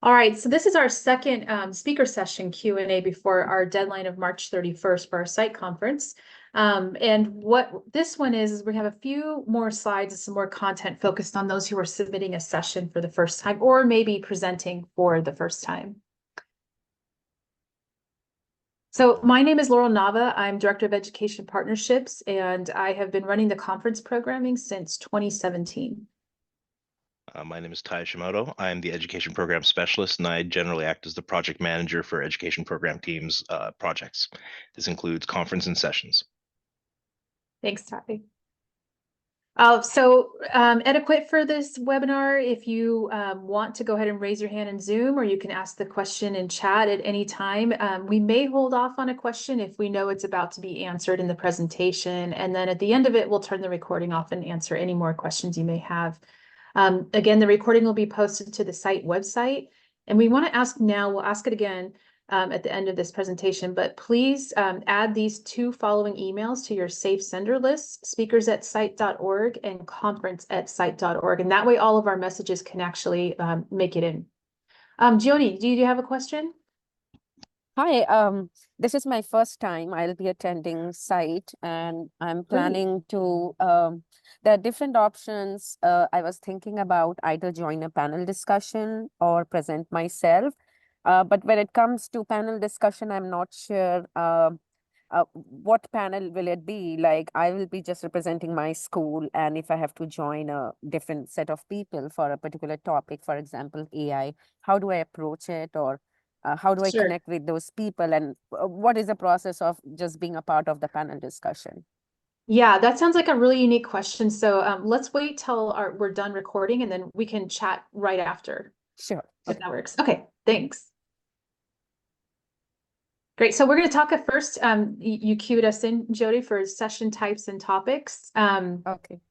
All right, so this is our second speaker session Q&A before our deadline of March 31st for our CITE conference. And what this one is we have a few more slides and some more content focused on those who are submitting a session for the first time or maybe presenting for the first time. So my name is Laurel Nava. I'm Director of Education Partnerships, and I have been running the conference programming since 2017. My name is Tai Shimoto. I am the Education Program Specialist, and I generally act as the project manager for Education Program Teams projects. This includes conference and sessions. Thanks, Tai. Etiquette for this webinar, if you want to go ahead and raise your hand in Zoom, or you can ask the question in chat at any time. We may hold off on a question if we know it's about to be answered in the presentation. And then at the end of it, we'll turn the recording off and answer any more questions you may have. Again, the recording will be posted to the CITE website. And we want to ask now, we'll ask it again at the end of this presentation, but please add these two following emails to your safe sender list: speakers@cite.org and conference@cite.org. And that way all of our messages can actually make it in. Joni, do you have a question? Hi, this is my first time I'll be attending CITE, and I'm planning to, there are different options. I was thinking about either join a panel discussion or present myself. But when it comes to panel discussion, I'm not sure what panel will it be. Like, I will be just representing my school, and if I have to join a different set of people for a particular topic, for example, AI, how do I approach it, or how do I connect with those people, and what is the process of just being a part of the panel discussion? Yeah, that sounds like a really unique question. So let's wait till we're done recording, and then we can chat right after. Sure. If that works. Okay, thanks. Great. So we're going to talk at first. You cued us in, Jody, for session types and topics. Okay.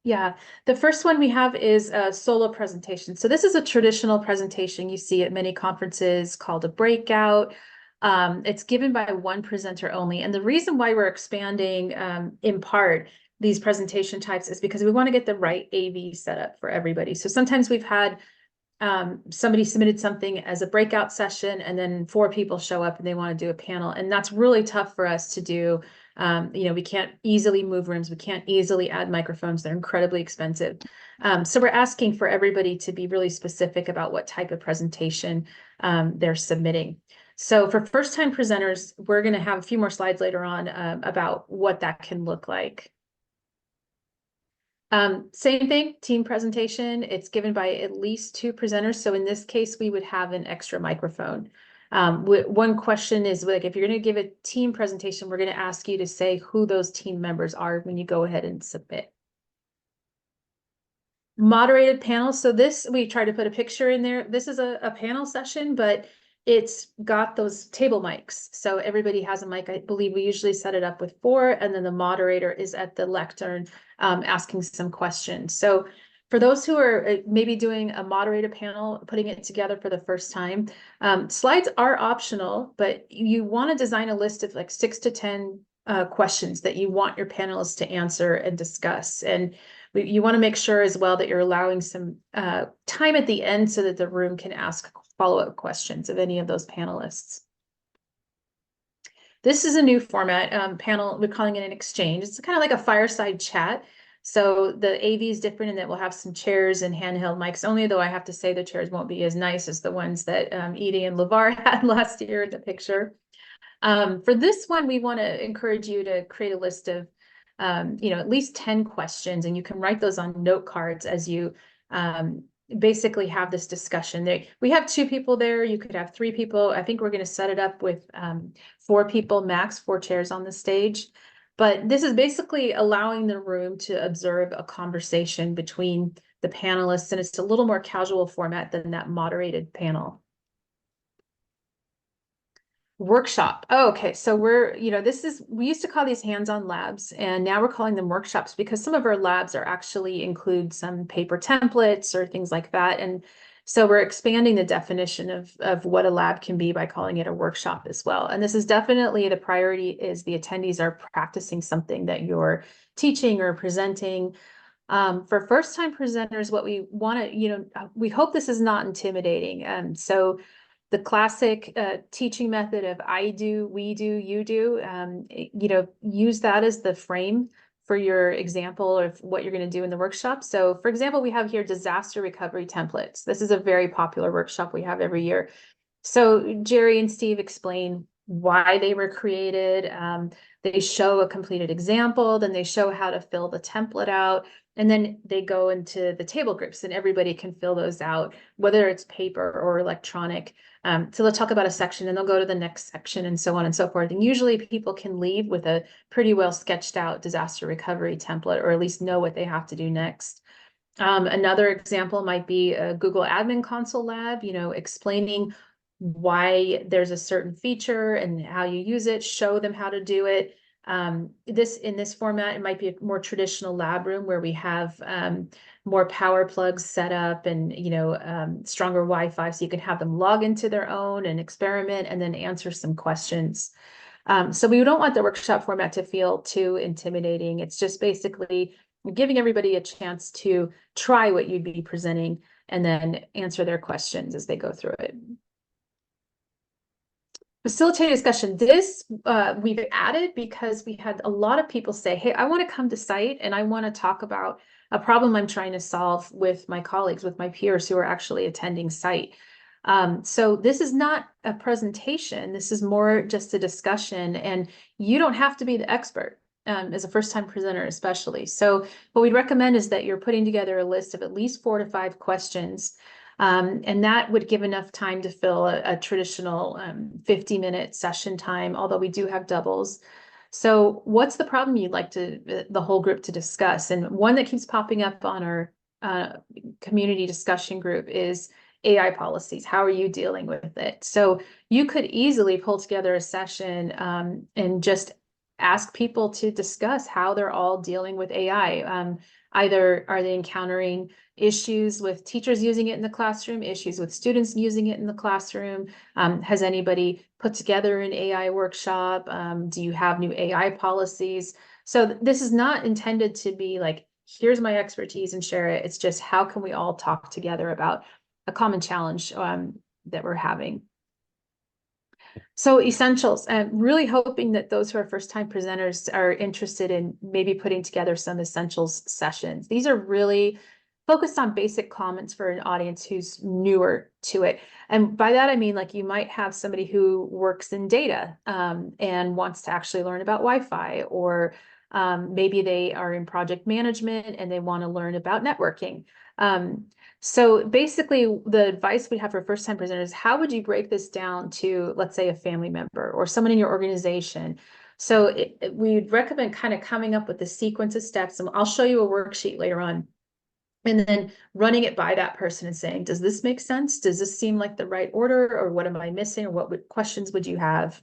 Yeah, the first one we have is a solo presentation. So this is a traditional presentation you see at many conferences called a breakout. It's given by one presenter only. And the reason why we're expanding in part these presentation types is because we want to get the right AV set up for everybody. So sometimes we've had somebody submitted something as a breakout session, and then 4 people show up and they want to do a panel. And that's really tough for us to do. We can't easily move rooms. We can't easily add microphones. They're incredibly expensive. So we're asking for everybody to be really specific about what type of presentation they're submitting. So for first-time presenters, we're going to have a few more slides later on about what that can look like. Same thing, team presentation. It's given by at least 2 presenters. So in this case, we would have an extra microphone. One question is, like, if you're going to give a team presentation, we're going to ask you to say who those team members are when you go ahead and submit. Moderated panel. So this, we try to put a picture in there. This is a panel session, but it's got those table mics. So everybody has a mic. I believe we usually set it up with 4, and then the moderator is at the lectern asking some questions. So for those who are maybe doing a moderated panel, putting it together for the first time, slides are optional, but you want to design a list of like 6 to 10 questions that you want your panelists to answer and discuss. And you want to make sure as well that you're allowing some time at the end so that the room can ask follow-up questions of any of those panelists. This is a new format panel. We're calling it an exchange. It's kind of like a fireside chat. So the AV is different in that we'll have some chairs and handheld mics only, though I have to say the chairs won't be as nice as the ones that Edie and LeVar had last year in the picture. For this one, we want to encourage you to create a list of at least 10 questions, and you can write those on note cards as you basically have this discussion. We have 2 people there. You could have 3 people. I think we're going to set it up with 4 people max, 4 chairs on the stage. But this is basically allowing the room to observe a conversation between the panelists, and it's a little more casual format than that moderated panel. Workshop. Oh, okay. So we used to call these hands-on labs, and now we're calling them workshops because some of our labs are actually include some paper templates or things like that. And so we're expanding the definition of what a lab can be by calling it a workshop as well. And this is definitely the priority is the attendees are practicing something that you're teaching or presenting. For first-time presenters, what we want to, we hope this is not intimidating. So the classic teaching method of I do, we do, you do, use that as the frame for your example of what you're going to do in the workshop. So for example, we have here disaster recovery templates. This is a very popular workshop we have every year. So Jerry and Steve explain why they were created. They show a completed example, then they show how to fill the template out, and then they go into the table groups and everybody can fill those out, whether it's paper or electronic. So they'll talk about a section and they'll go to the next section and so on and so forth. And usually people can leave with a pretty well sketched out disaster recovery template, or at least know what they have to do next. Another example might be a Google Admin Console lab, explaining why there's a certain feature and how you use it, show them how to do it. In this format, it might be a more traditional lab room where we have more power plugs set up and stronger Wi-Fi, so you can have them log into their own and experiment and then answer some questions. So we don't want the workshop format to feel too intimidating. It's just basically giving everybody a chance to try what you'd be presenting and then answer their questions as they go through it. Facilitate discussion. This we've added because we had a lot of people say, hey, I want to come to CITE and I want to talk about a problem I'm trying to solve with my colleagues, with my peers who are actually attending CITE. So this is not a presentation. This is more just a discussion, and you don't have to be the expert as a first-time presenter, especially. So what we'd recommend is that you're putting together a list of at least 4 to 5 questions. And that would give enough time to fill a traditional 50-minute session time, although we do have doubles. So what's the problem you'd like the whole group to discuss? And one that keeps popping up on our community discussion group is AI policies. How are you dealing with it? So you could easily pull together a session and just ask people to discuss how they're all dealing with AI. Either are they encountering issues with teachers using it in the classroom, issues with students using it in the classroom? Has anybody put together an AI workshop? Do you have new AI policies? So this is not intended to be like, here's my expertise and share it. It's just how can we all talk together about a common challenge that we're having. So essentials, really hoping that those who are first-time presenters are interested in maybe putting together some essentials sessions. These are really focused on basic comments for an audience who's newer to it. And by that, I mean, like, you might have somebody who works in data and wants to actually learn about Wi-Fi, or maybe they are in project management and they want to learn about networking. So basically, the advice we have for first-time presenters, how would you break this down to, let's say, a family member or someone in your organization? So we'd recommend kind of coming up with a sequence of steps, and I'll show you a worksheet later on, and then running it by that person and saying, does this make sense? Does this seem like the right order, or what am I missing, or what questions would you have?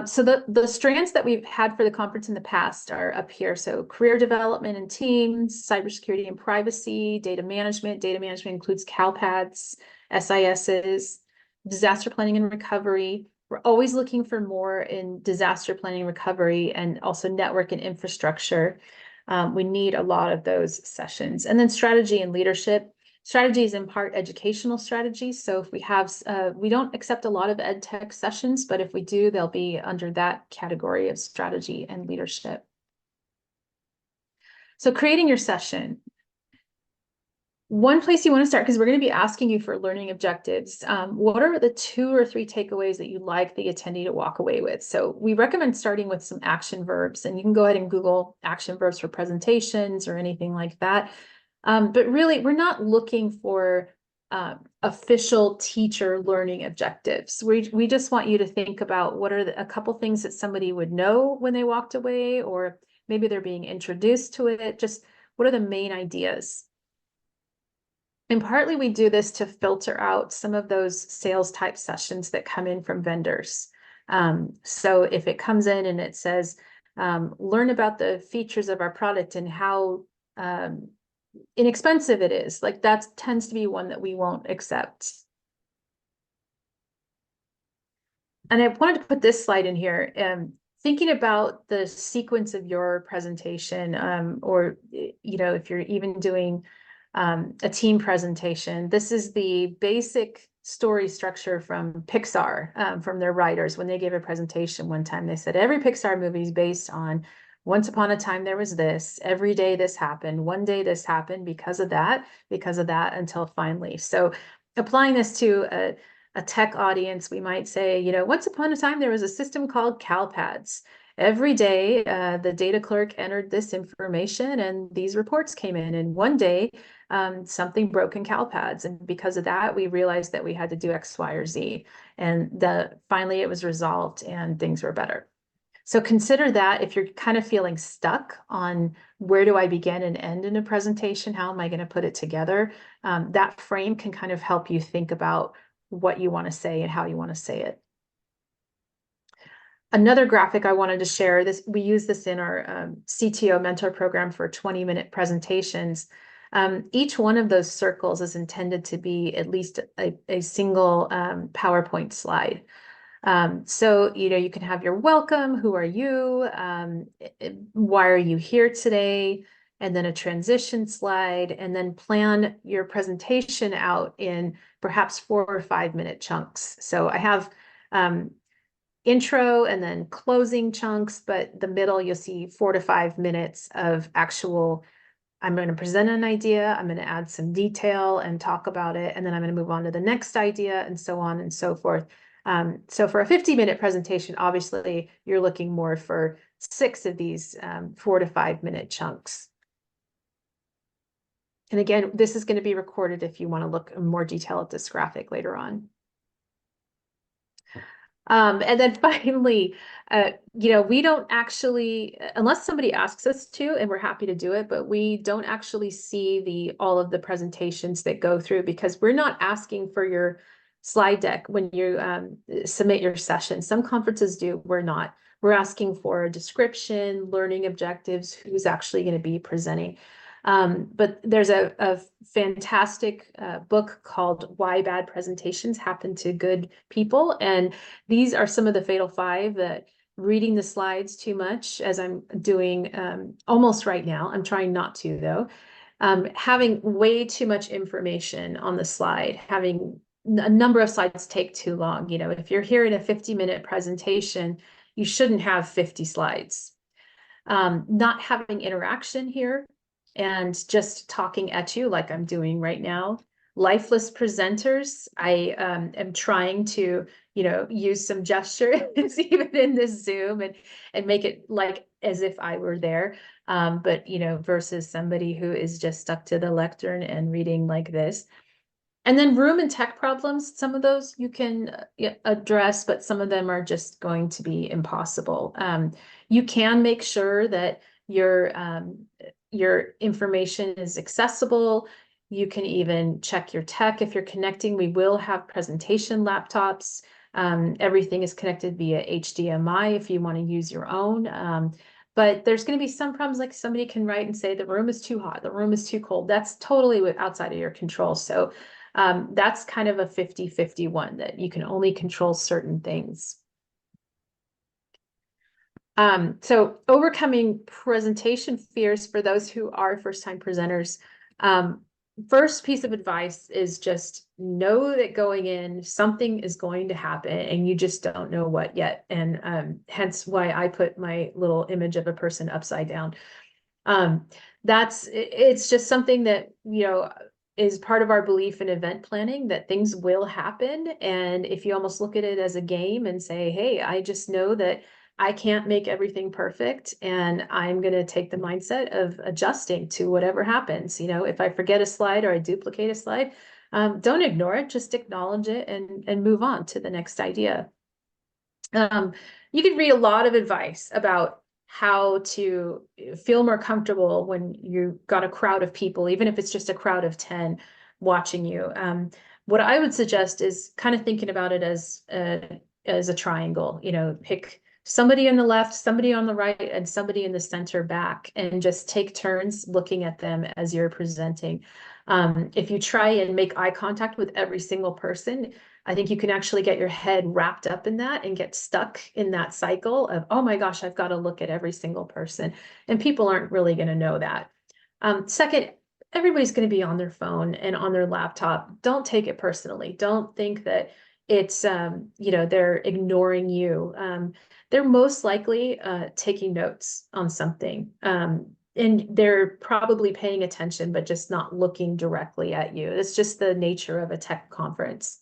So the strands that we've had for the conference in the past are up here. So career development and teams, cybersecurity and privacy, data management. Data management includes CalPADs, SISs, disaster planning and recovery. We're always looking for more in disaster planning and recovery, and also network and infrastructure. We need a lot of those sessions. And then strategy and leadership. Strategy is in part educational strategy. So if we have, we don't accept a lot of ed tech sessions, but if we do, they'll be under that category of strategy and leadership. So creating your session. One place you want to start, because we're going to be asking you for learning objectives. What are the 2 or 3 takeaways that you'd like the attendee to walk away with? So we recommend starting with some action verbs, and you can go ahead and Google action verbs for presentations or anything like that. But really, we're not looking for official teacher learning objectives. We just want you to think about what are a couple things that somebody would know when they walked away, or maybe they're being introduced to it. Just what are the main ideas? And partly we do this to filter out some of those sales type sessions that come in from vendors. So if it comes in and it says, learn about the features of our product and how inexpensive it is, like, that tends to be one that we won't accept. And I wanted to put this slide in here. thinking about the sequence of your presentation, or, you know, if you're even doing a team presentation, this is the basic story structure from Pixar, from their writers. When they gave a presentation one time, they said every Pixar movie is based on once upon a time there was this, every day this happened, one day this happened because of that, until finally. So applying this to a tech audience, we might say, you know, once upon a time there was a system called CalPads. Every day, the data clerk entered this information and these reports came in. And one day, something broke in CalPads. And because of that, we realized that we had to do X, Y, or Z. And finally it was resolved and things were better. So consider that if you're kind of feeling stuck on where do I begin and end in a presentation, how am I going to put it together? That frame can kind of help you think about what you want to say and how you want to say it. Another graphic I wanted to share, this we use this in our CTO mentor program for 20-minute presentations. Each one of those circles is intended to be at least a single PowerPoint slide. So, you know, you can have your welcome, who are you, why are you here today, and then a transition slide, and then plan your presentation out in perhaps 4 or 5 minute chunks. So I have intro and then closing chunks, but the middle you'll see 4 to 5 minutes of actual, I'm going to present an idea, I'm going to add some detail and talk about it, and then I'm going to move on to the next idea, and so on and so forth. So for a 50-minute presentation, obviously you're looking more for 6 of these 4 to 5 minute chunks. And again, this is going to be recorded if you want to look in more detail at this graphic later on. And then finally, you know, we don't actually, unless somebody asks us to, and we're happy to do it, but we don't actually see all of the presentations that go through, because we're not asking for your slide deck when you submit your session. Some conferences do, we're not. We're asking for a description, learning objectives, who's actually going to be presenting. But there's a fantastic book called Why Bad Presentations Happen to Good People. And these are some of the fatal 5 that reading the slides too much, as I'm doing almost right now. I'm trying not to, though. Having way too much information on the slide, having a number of slides take too long. You know, if you're here in a 50-minute presentation, you shouldn't have 50 slides. Not having interaction here and just talking at you like I'm doing right now. Lifeless presenters. I am trying to, you know, use some gestures even in this Zoom and make it like as if I were there. But, you know, versus somebody who is just stuck to the lectern and reading like this. And then room and tech problems, some of those you can address, but some of them are just going to be impossible. You can make sure that your information is accessible. You can even check your tech if you're connecting. We will have presentation laptops. Everything is connected via HDMI if you want to use your own. But there's going to be some problems, like somebody can write and say the room is too hot, the room is too cold. That's totally outside of your control. So that's kind of a 50-50 one, that you can only control certain things. So overcoming presentation fears for those who are first-time presenters. First piece of advice is just know that going in, something is going to happen and you just don't know what yet. And hence why I put my little image of a person upside down. It's just something that, you know, is part of our belief in event planning, that things will happen. And if you almost look at it as a game and say, hey, I just know that I can't make everything perfect, and I'm going to take the mindset of adjusting to whatever happens. You know, if I forget a slide or I duplicate a slide, don't ignore it, just acknowledge it and move on to the next idea. You can read a lot of advice about how to feel more comfortable when you've got a crowd of people, even if it's just a crowd of 10 watching you. What I would suggest is kind of thinking about it as a triangle. You know, pick somebody on the left, somebody on the right, and somebody in the center back, and just take turns looking at them as you're presenting. If you try and make eye contact with every single person, I think you can actually get your head wrapped up in that and get stuck in that cycle of, oh my gosh, I've got to look at every single person. And people aren't really going to know that. Second, everybody's going to be on their phone and on their laptop. Don't take it personally. Don't think that it's, they're ignoring you. They're most likely taking notes on something. And they're probably paying attention, but just not looking directly at you. It's just the nature of a tech conference.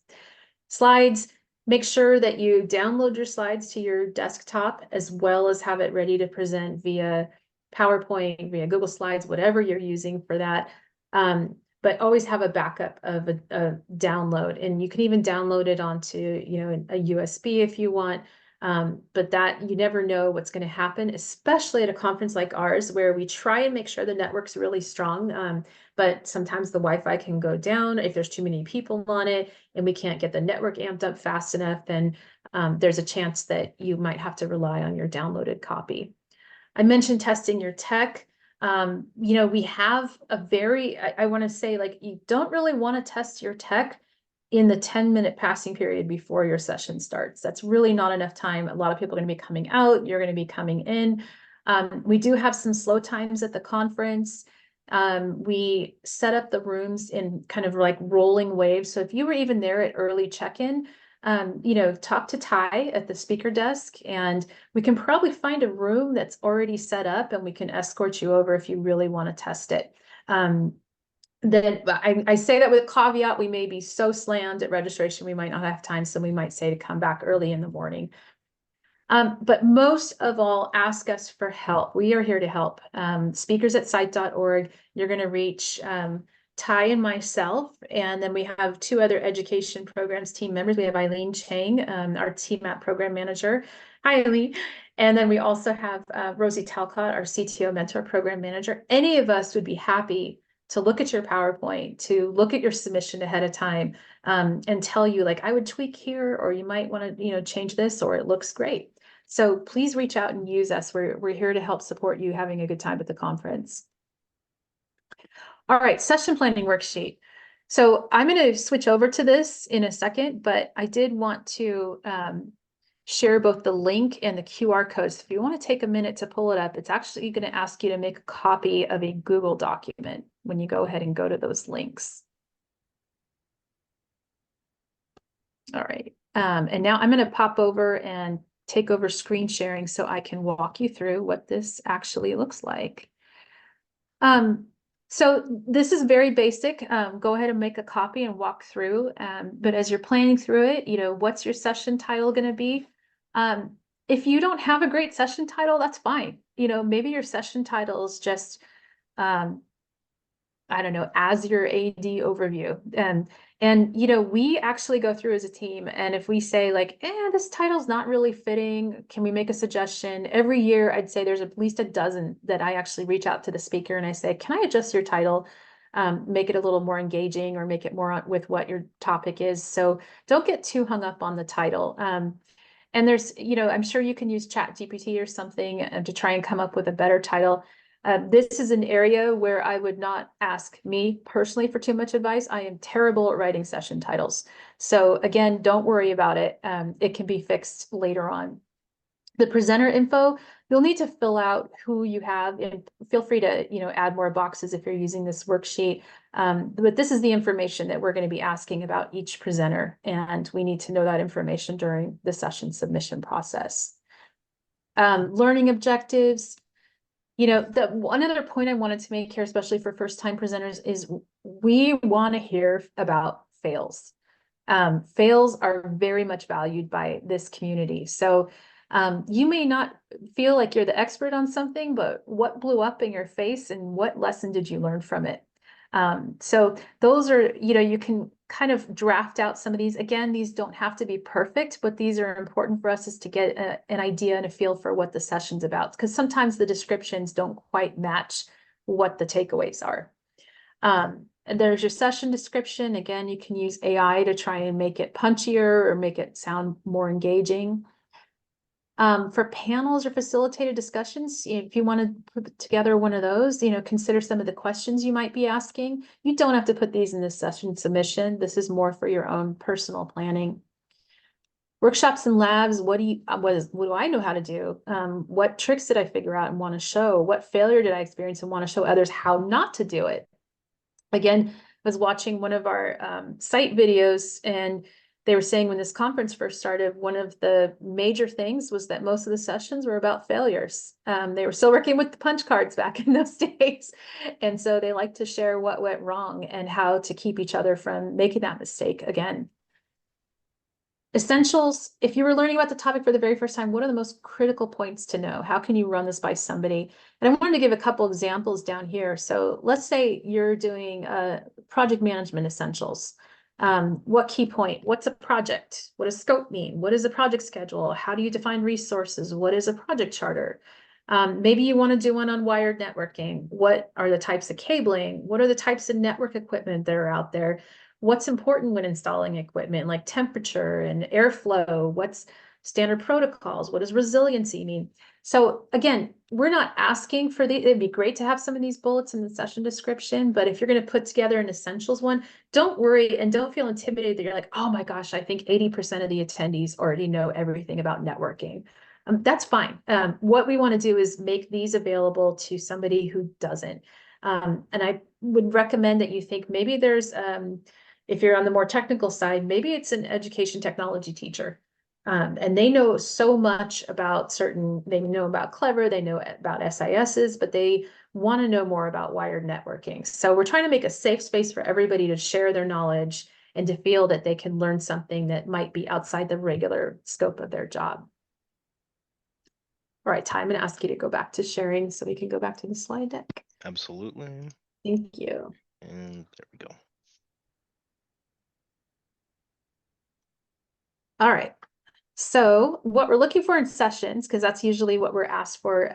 Slides, make sure that you download your slides to your desktop as well as have it ready to present via PowerPoint, via Google Slides, whatever you're using for that. But always have a backup of a download, and you can even download it onto, a USB if you want. But that you never know what's going to happen, especially at a conference like ours, where we try and make sure the network's really strong. But sometimes the Wi-Fi can go down if there's too many people on it and we can't get the network amped up fast enough, then there's a chance that you might have to rely on your downloaded copy. I mentioned testing your tech. We have a I want to say, like, you don't really want to test your tech in the 10-minute passing period before your session starts. That's really not enough time. A lot of people are going to be coming out. You're going to be coming in. We do have some slow times at the conference. We set up the rooms in kind of like rolling waves. So if you were even there at early check-in, talk to Ty at the speaker desk, and we can probably find a room that's already set up and we can escort you over if you really want to test it. Then I say that with caveat, we may be so slammed at registration, we might not have time. So we might say to come back early in the morning. But most of all, ask us for help. We are here to help. Speakers at CITE.org, you're going to reach Ty and myself, and then we have 2 other education programs team members. We have Eileen Chang, our TMAP program manager. Hi, Eileen. And then we also have Rosie Talcott, our CTO mentor program manager. Any of us would be happy to look at your PowerPoint, to look at your submission ahead of time, and tell you, like, I would tweak here, or you might want to, change this, or it looks great. So please reach out and use us. We're here to help support you having a good time at the conference. All right, session planning worksheet. So I'm going to switch over to this in a second, but I did want to share both the link and the QR codes. So if you want to take a minute to pull it up, it's actually going to ask you to make a copy of a Google document when you go ahead and go to those links. All right, and now I'm going to pop over and take over screen sharing so I can walk you through what this actually looks like. So this is very basic. Go ahead and make a copy and walk through. But as you're planning through it, what's your session title going to be? If you don't have a great session title, that's fine. Maybe your session title is just, I don't know, as your AD overview. And we actually go through as a team, and if we say, like, this title's not really fitting, can we make a suggestion? Every year, I'd say there's at least a dozen that I actually reach out to the speaker and I say, can I adjust your title? Make it a little more engaging, or make it more with what your topic is. So don't get too hung up on the title. And there's, I'm sure you can use ChatGPT or something to try and come up with a better title. This is an area where I would not ask me personally for too much advice. I am terrible at writing session titles. So again, don't worry about it. It can be fixed later on. The presenter info, you'll need to fill out who you have, and feel free to, add more boxes if you're using this worksheet. But this is the information that we're going to be asking about each presenter, and we need to know that information during the session submission process. Learning objectives. The one other point I wanted to make here, especially for first-time presenters, is we want to hear about fails. Fails are very much valued by this community. So you may not feel like you're the expert on something, but what blew up in your face and what lesson did you learn from it? So those are, you can kind of draft out some of these. Again, these don't have to be perfect, but these are important for us is to get an idea and a feel for what the session's about, because sometimes the descriptions don't quite match what the takeaways are. And there's your session description. Again, you can use AI to try and make it punchier or make it sound more engaging. For panels or facilitated discussions, if you want to put together one of those, consider some of the questions you might be asking. You don't have to put these in the session submission. This is more for your own personal planning. Workshops and labs, what do I know how to do? What tricks did I figure out and want to show? What failure did I experience and want to show others how not to do it? Again, I was watching one of our CITE videos, and they were saying when this conference first started, one of the major things was that most of the sessions were about failures. They were still working with the punch cards back in those days. And so they like to share what went wrong and how to keep each other from making that mistake again. Essentials, if you were learning about the topic for the very first time, what are the most critical points to know? How can you run this by somebody? And I wanted to give a couple examples down here. So let's say you're doing project management essentials. What key point? What's a project? What does scope mean? What is a project schedule? How do you define resources? What is a project charter? Maybe you want to do one on wired networking. What are the types of cabling? What are the types of network equipment that are out there? What's important when installing equipment, like temperature and airflow? What's standard protocols? What does resiliency mean? So again, we're not asking for it'd be great to have some of these bullets in the session description, but if you're going to put together an essentials one, don't worry and don't feel intimidated that you're like, oh my gosh, I think 80% of the attendees already know everything about networking. That's fine. What we want to do is make these available to somebody who doesn't. And I would recommend that you think maybe there's if you're on the more technical side, maybe it's an education technology teacher. And they know so much about they know about Clever, they know about SISs, but they want to know more about wired networking. So we're trying to make a safe space for everybody to share their knowledge and to feel that they can learn something that might be outside the regular scope of their job. All right, Ty, I'm going to ask you to go back to sharing so we can go back to the slide deck. Absolutely. Thank you. And there we go. All right. So what we're looking for in sessions, because that's usually what we're asked for,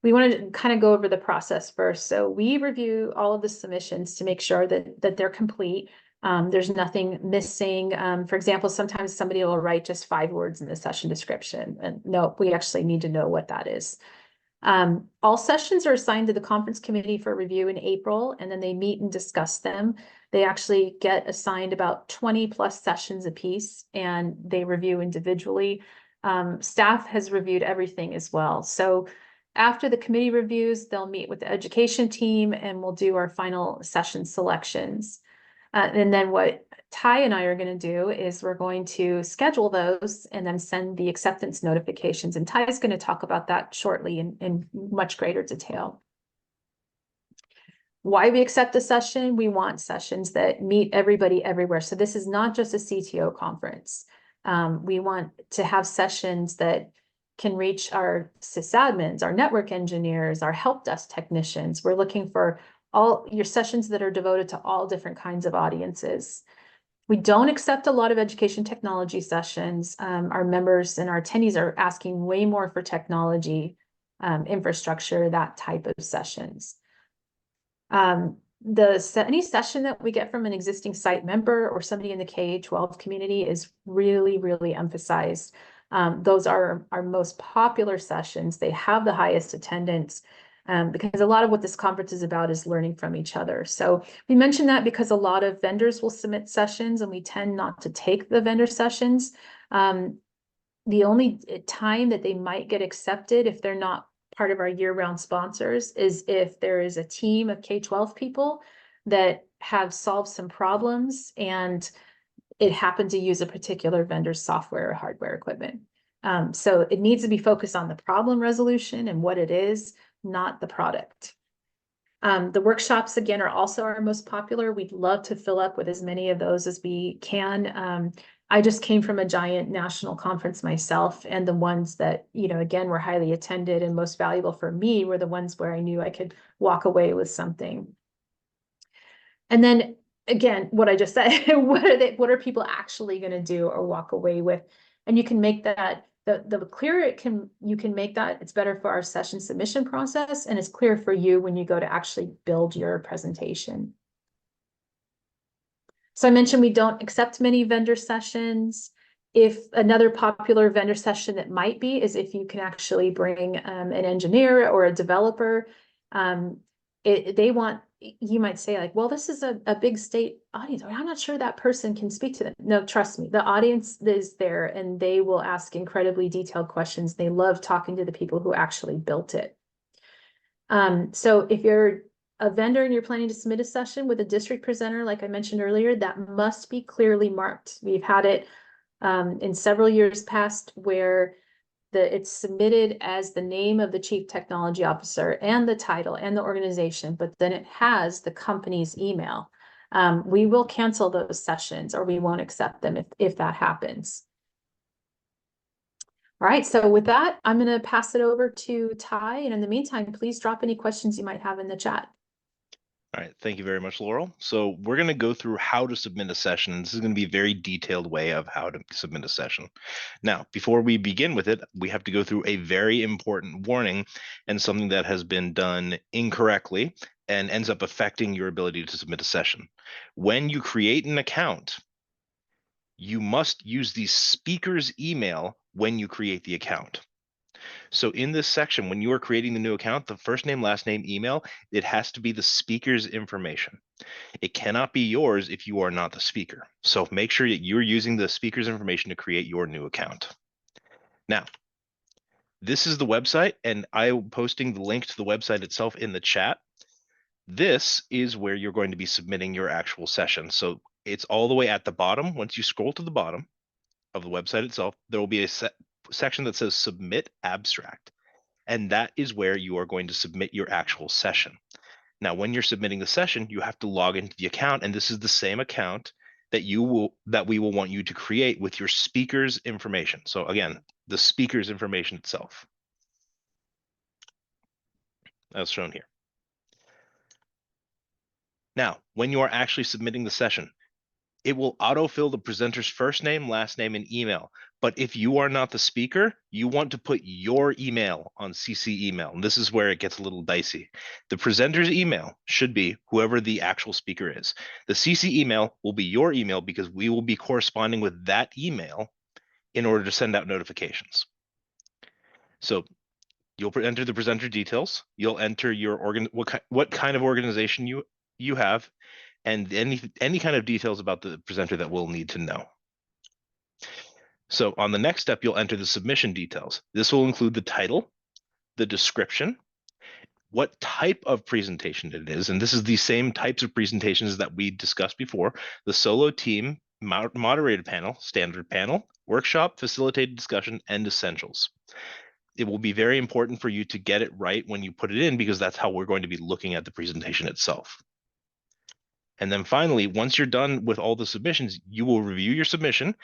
we want to kind of go over the process first. So we review all of the submissions to make sure that they're complete. There's nothing missing. For example, sometimes somebody will write just 5 words in the session description, and no, we actually need to know what that is. All sessions are assigned to the conference committee for review in April, and then they meet and discuss them. They actually get assigned about 20 plus sessions apiece, and they review individually. Staff has reviewed everything as well. So after the committee reviews, they'll meet with the education team and we'll do our final session selections. And then what Ty and I are going to do is we're going to schedule those and then send the acceptance notifications. And Ty is going to talk about that shortly in much greater detail. Why we accept a session? We want sessions that meet everybody everywhere. So this is not just a CTO conference. We want to have sessions that can reach our sysadmins, our network engineers, our help desk technicians. We're looking for all your sessions that are devoted to all different kinds of audiences. We don't accept a lot of education technology sessions. Our members and our attendees are asking way more for technology, infrastructure, that type of sessions. Any session that we get from an existing CITE member or somebody in the K-12 community is really, really emphasized. Those are our most popular sessions. They have the highest attendance. Because a lot of what this conference is about is learning from each other. So we mention that because a lot of vendors will submit sessions and we tend not to take the vendor sessions. The only time that they might get accepted if they're not part of our year-round sponsors is if there is a team of K-12 people that have solved some problems and it happened to use a particular vendor's software or hardware equipment. So it needs to be focused on the problem resolution and what it is, not the product. The workshops, again, are also our most popular. We'd love to fill up with as many of those as we can. I just came from a giant national conference myself, and the ones that, again, were highly attended and most valuable for me were the ones where I knew I could walk away with something. And then, again, what I just said, what are people actually going to do or walk away with? And you can make that the clearer you can make that, it's better for our session submission process, and it's clear for you when you go to actually build your presentation. So I mentioned we don't accept many vendor sessions. If another popular vendor session that might be is if you can actually bring an engineer or a developer. You might say like, well, this is a big state audience. I'm not sure that person can speak to them. No, trust me, the audience is there and they will ask incredibly detailed questions. They love talking to the people who actually built it. So if you're a vendor and you're planning to submit a session with a district presenter, like I mentioned earlier, that must be clearly marked. We've had it in several years past where it's submitted as the name of the chief technology officer and the title and the organization, but then it has the company's email. We will cancel those sessions or we won't accept them if that happens. All right, so with that, I'm going to pass it over to Ty. And in the meantime, please drop any questions you might have in the chat. All right, thank you very much, Laurel. So we're going to go through how to submit a session. This is going to be a very detailed way of how to submit a session. Now, before we begin with it, we have to go through a very important warning and something that has been done incorrectly and ends up affecting your ability to submit a session. When you create an account, you must use the speaker's email when you create the account. So in this section, when you are creating the new account, the first name, last name, email, it has to be the speaker's information. It cannot be yours if you are not the speaker. So make sure that you're using the speaker's information to create your new account. Now, this is the website, and I'm posting the link to the website itself in the chat. This is where you're going to be submitting your actual session. So it's all the way at the bottom. Once you scroll to the bottom of the website itself, there will be a section that says Submit Abstract. And that is where you are going to submit your actual session. Now, when you're submitting the session, you have to log into the account, and this is the same account that we will want you to create with your speaker's information. So again, the speaker's information itself, as shown here. Now, when you are actually submitting the session, it will autofill the presenter's first name, last name, and email. But if you are not the speaker, you want to put your email on CC email. And this is where it gets a little dicey. The presenter's email should be whoever the actual speaker is. The CC email will be your email because we will be corresponding with that email in order to send out notifications. So you'll enter the presenter details. You'll enter your what kind of organization you have, and any kind of details about the presenter that we'll need to know. So on the next step, you'll enter the submission details. This will include the title, the description, what type of presentation it is, and this is the same types of presentations that we discussed before: the solo team, moderated panel, standard panel, workshop, facilitated discussion, and essentials. It will be very important for you to get it right when you put it in, because that's how we're going to be looking at the presentation itself. And then finally, once you're done with all the submissions, you will review your submission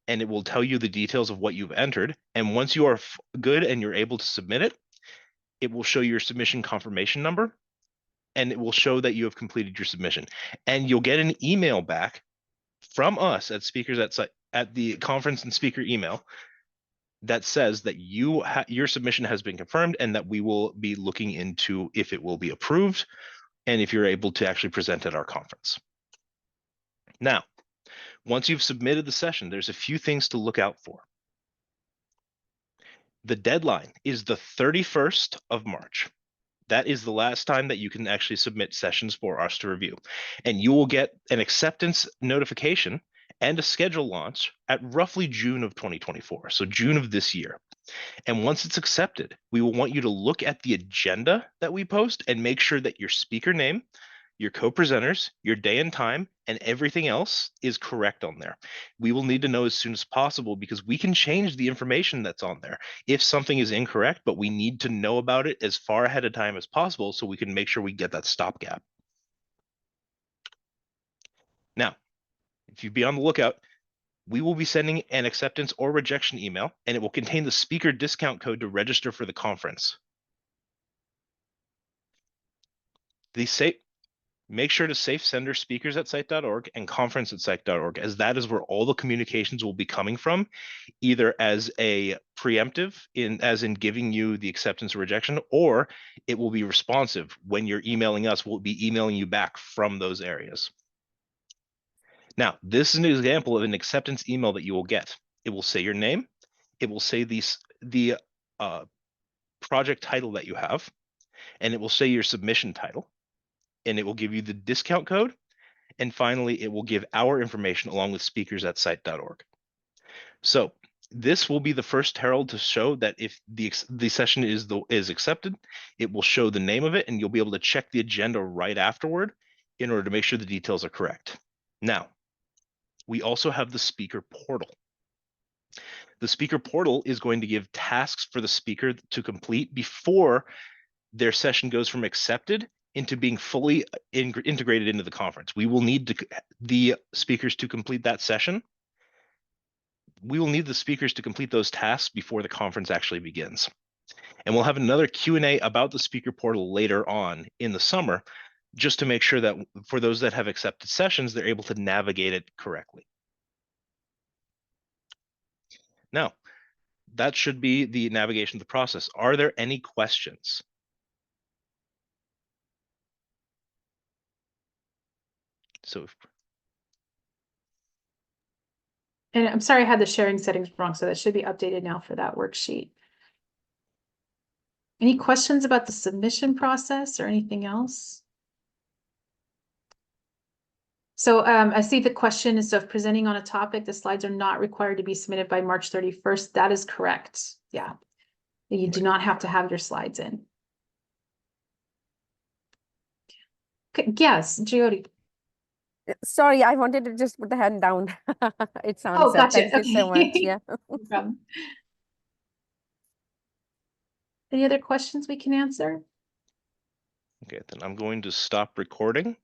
and it will tell you the details of what you've entered. And once you are good and you're able to submit it, it will show your submission confirmation number and it will show that you have completed your submission. And you'll get an email back from us at Speakers at the conference and speaker email that says that your submission has been confirmed and that we will be looking into if it will be approved and if you're able to actually present at our conference. Now, once you've submitted the session, there's a few things to look out for. The deadline is the 31st of March. That is the last time that you can actually submit sessions for us to review. And you will get an acceptance notification and a schedule launch at roughly June of 2024, so June of this year. And once it's accepted, we will want you to look at the agenda that we post and make sure that your speaker name, your co-presenters, your day and time, and everything else is correct on there. We will need to know as soon as possible because we can change the information that's on there if something is incorrect, but we need to know about it as far ahead of time as possible so we can make sure we get that stopgap. Now, if you be on the lookout, we will be sending an acceptance or rejection email, and it will contain the speaker discount code to register for the conference. Make sure to safe sender speakers at CITE.org and conference at CITE.org, as that is where all the communications will be coming from, either as a preemptive, as in giving you the acceptance or rejection, or it will be responsive. When you're emailing us, we'll be emailing you back from those areas. Now, this is an example of an acceptance email that you will get. It will say your name. It will say the project title that you have, and it will say your submission title, and it will give you the discount code. And finally, it will give our information along with speakers at CITE.org. So this will be the first herald to show that if the session is accepted, it will show the name of it, and you'll be able to check the agenda right afterward in order to make sure the details are correct. Now, we also have the speaker portal. The speaker portal is going to give tasks for the speaker to complete before their session goes from accepted into being fully integrated into the conference. We will need the speakers to complete that session. We will need the speakers to complete those tasks before the conference actually begins. And we'll have another Q&A about the speaker portal later on in the summer, just to make sure that for those that have accepted sessions, they're able to navigate it correctly. Now, that should be the navigation of the process. Are there any questions? So And I'm sorry, I had the sharing settings wrong, so that should be updated now for that worksheet. Any questions about the submission process or anything else? So I see the question is, so if presenting on a topic, the slides are not required to be submitted by March 31st. That is correct. Yeah. You do not have to have your slides in. Okay, yes, Jyoti. Sorry, I wanted to just put the hand down. It's Oh, answered. gotcha. Thank you so much. Okay. Yeah. No problem. Any other questions we can answer? okay, then I'm going to stop recording.